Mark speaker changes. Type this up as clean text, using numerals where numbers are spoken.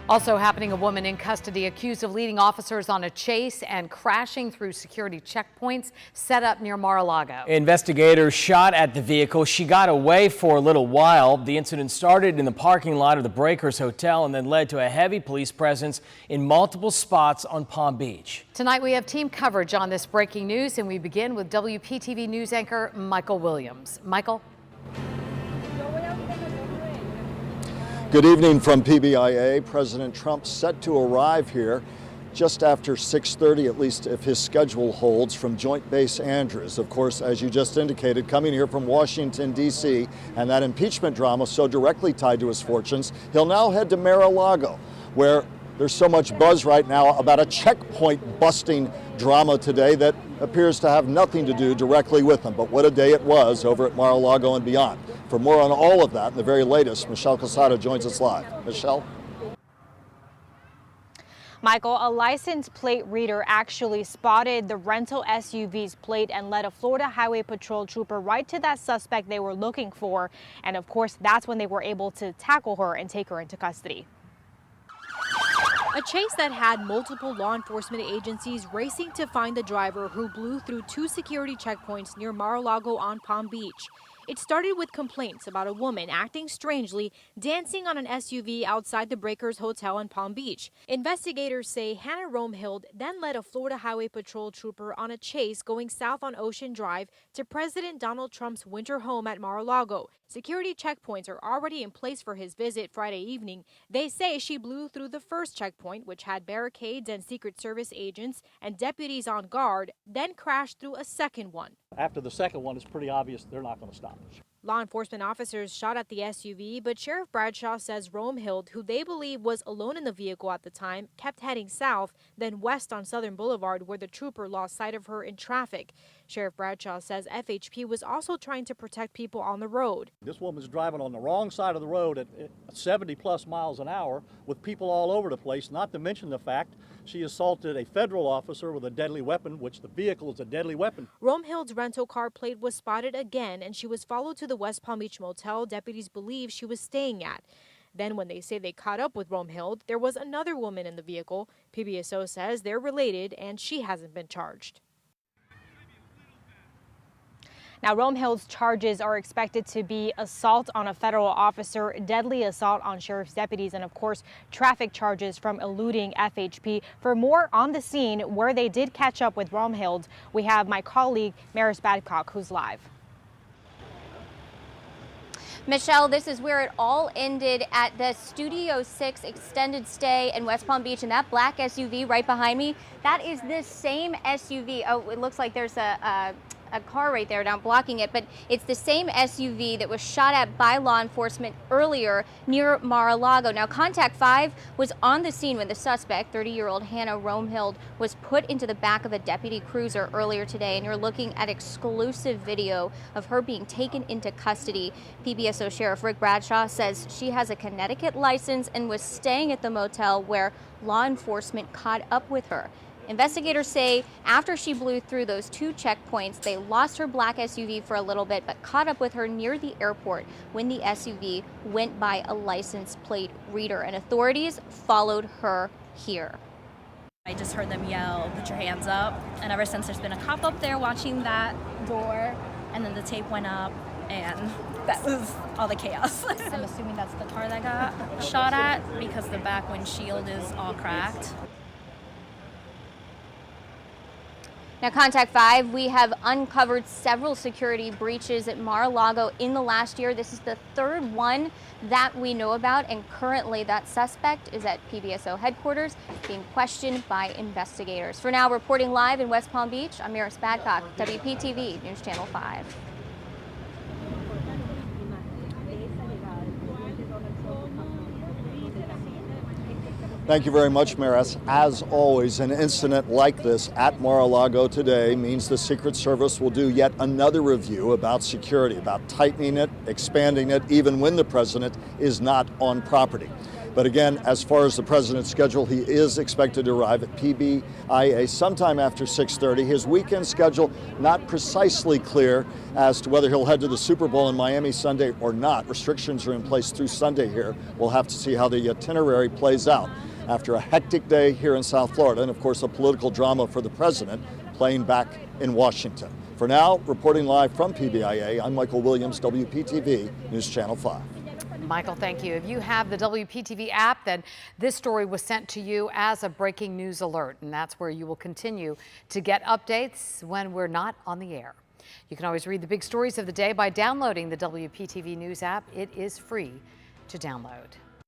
Speaker 1: Also happening, a woman in custody accused of leading officers on a chase and crashing through security checkpoints set up near Mar-a-Lago.
Speaker 2: Investigators shot at the vehicle. She got away for a little while. The incident started in the parking lot of the Breakers Hotel and then led to a heavy police presence in multiple spots on Palm Beach.
Speaker 1: Tonight we have team coverage on this breaking news, and we begin with WPTV News anchor Michael Williams. Michael?
Speaker 3: Good evening from PBIA. President Trump set to arrive here just after 6:30, at least if his schedule holds, from Joint Base Andrews. Of course, as you just indicated, coming here from Washington, D.C., and that impeachment drama so directly tied to his fortunes, he'll now head to Mar-a-Lago, where there's so much buzz right now about a checkpoint busting drama today that appears to have nothing to do directly with him. But what a day it was over at Mar-a-Lago and beyond. For more on all of that and the very latest, Michelle Casado joins us live. Michelle?
Speaker 4: Michael, a license plate reader actually spotted the rental SUV's plate and led a Florida Highway Patrol trooper right to that suspect they were looking for. And of course, that's when they were able to tackle her and take her into custody. A chase that had multiple law enforcement agencies racing to find the driver who blew through 2 security checkpoints near Mar-a-Lago on Palm Beach. It started with complaints about a woman acting strangely, dancing on an SUV outside the Breakers Hotel in Palm Beach. Investigators say Hannah Romehild then led a Florida Highway Patrol trooper on a chase going south on Ocean Drive to President Donald Trump's winter home at Mar-a-Lago. Security checkpoints are already in place for his visit Friday evening. They say she blew through the first checkpoint, which had barricades and Secret Service agents and deputies on guard, then crashed through a second one.
Speaker 5: After the second one, it's pretty obvious they're not going to stop.
Speaker 4: Law enforcement officers shot at the SUV, but Sheriff Bradshaw says Romehild, who they believe was alone in the vehicle at the time, kept heading south, then west on Southern Boulevard, where the trooper lost sight of her in traffic. Sheriff Bradshaw says FHP was also trying to protect people on the road.
Speaker 5: This woman's driving on the wrong side of the road at 70 plus miles an hour with people all over the place, not to mention the fact she assaulted a federal officer with a deadly weapon, which the vehicle is a deadly weapon.
Speaker 4: Romehild's rental car plate was spotted again, and she was followed to the West Palm Beach motel deputies believe she was staying at. Then when they say they caught up with Romehild, there was another woman in the vehicle. PBSO says they're related and she hasn't been charged. Now, Romehild's charges are expected to be assault on a federal officer, deadly assault on sheriff's deputies, and of course, traffic charges from eluding FHP. For more on the scene where they did catch up with Romehild, we have my colleague, Maris Badcock, who's live.
Speaker 6: Michelle, this is where it all ended at the Studio 6 extended stay in West Palm Beach, and that black SUV right behind me, that is the same SUV. Oh, it looks like there's a car right there now blocking it, but it's the same SUV that was shot at by law enforcement earlier near Mar-a-Lago. Now, Contact 5 was on the scene when the suspect, 30-year-old Hannah Romehild, was put into the back of a deputy cruiser earlier today, and you're looking at exclusive video of her being taken into custody. PBSO Sheriff Rick Bradshaw says she has a Connecticut license and was staying at the motel where law enforcement caught up with her. Investigators say after she blew through those 2 checkpoints, they lost her black SUV for a little bit, but caught up with her near the airport when the SUV went by a license plate reader, and authorities followed her here.
Speaker 7: I just heard them yell, "Put your hands up," and ever since there's been a cop up there watching that door, and then the tape went up, and that was all the chaos. I'm assuming that's the car that got shot at because the back windshield is all cracked.
Speaker 6: Now, Contact 5, we have uncovered several security breaches at Mar-a-Lago in the last year. This is the 3rd one that we know about, and currently that suspect is at PBSO headquarters being questioned by investigators. For now, reporting live in West Palm Beach, I'm Maris Badcock, WPTV News Channel 5.
Speaker 3: Thank you very much, Maris. As always, an incident like this at Mar-a-Lago today means the Secret Service will do yet another review about security, about tightening it, expanding it, even when the president is not on property. But again, as far as the president's schedule, he is expected to arrive at PBIA sometime after 6:30. His weekend schedule not precisely clear as to whether he'll head to the Super Bowl in Miami Sunday or not. Restrictions are in place through Sunday here. We'll have to see how the itinerary plays out after a hectic day here in South Florida, and of course a political drama for the president playing back in Washington. For now, reporting live from PBIA, I'm Michael Williams, WPTV News Channel 5.
Speaker 1: Michael, thank you. If you have the WPTV app, then this story was sent to you as a breaking news alert, and that's where you will continue to get updates when we're not on the air. You can always read the big stories of the day by downloading the WPTV News app. It is free to download.